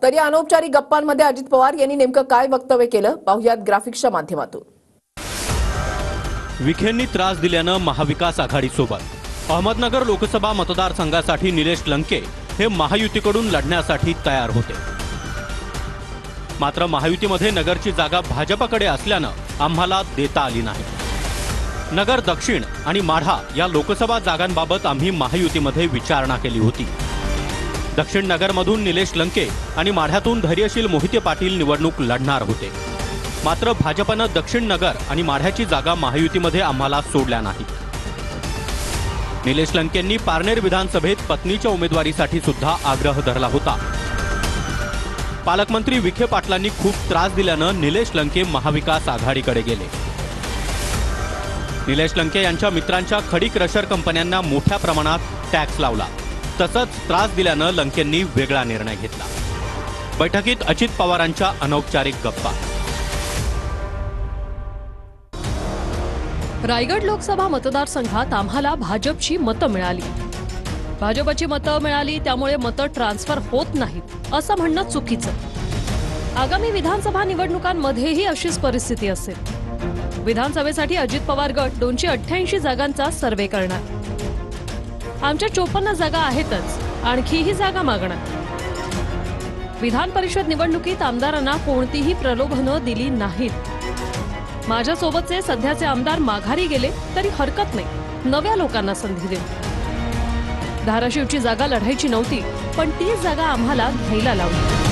तर या अनौपचारिक गप्पांमध्ये अजित पवार यांनी नेमकं काय वक्तव्य केलं पाहुयात ग्राफिक्सच्या माध्यमातून। विखेंनी त्रास दिल्यानं महाविकास आघाडीसोबत अहमदनगर लोकसभा मतदारसंघासाठी निलेश लंके हे महायुतीकडून लढण्यासाठी तयार होते। मात्र महायुतीमध्ये नगरची जागा भाजपकडे असल्यानं आम्हाला देता आली नाही। नगर दक्षिण आणि माढा या लोकसभा जागांबाबत आम्ही महायुतीमध्ये विचारणा केली होती। दक्षिण नगरमधून निलेश लंके आणि माढ्यातून धैर्यशील मोहिते पाटील निवडणूक लढणार होते। मात्र भाजपनं दक्षिण नगर आणि माढ्याची जागा महायुतीमध्ये आम्हाला सोडल्या नाही। निलेश लंकेंनी पारनेर विधानसभेत पत्नीच्या उमेदवारीसाठी सुद्धा आग्रह धरला होता। पालकमंत्री विखे पाटलांनी खूप त्रास दिल्यानं निलेश लंके महाविकास आघाडीकडे गेले। निलेश लंके यांच्या मित्रांच्या खडी क्रशर कंपन्यांना मोठ्या प्रमाणात टॅक्स लावला। तसंच त्रास दिल्यानं लंकेंनी वेगळा निर्णय घेतला। बैठकीत अजित पवारांच्या अनौपचारिक गप्पा। रायगड लोकसभा मतदारसंघात आम्हाला भाजपची मतं मिळाली। भाजपची मतं मिळाली त्यामुळे मतं ट्रान्सफर होत नाहीत असं म्हणणं चुकीचं। आगामी विधानसभा निवडणुकांमध्येही अशीच परिस्थिती असेल। विधानसभेसाठी अजित पवार गट 288 जागांचा सर्वे करणार। आमच्या 54 जागा आहेतच, आणखीही जागा मागणार। विधान परिषद निवडणुकीत आमदारांना कोणतीही प्रलोभनं दिली नाहीत। माझ्यासोबतचे सध्याचे आमदार माघारी गेले तरी हरकत नाही, नव्या लोकांना संधी देऊ। धाराशिवची जागा लढायची नव्हती, पण ती जागा आम्हाला घ्यायला लावली।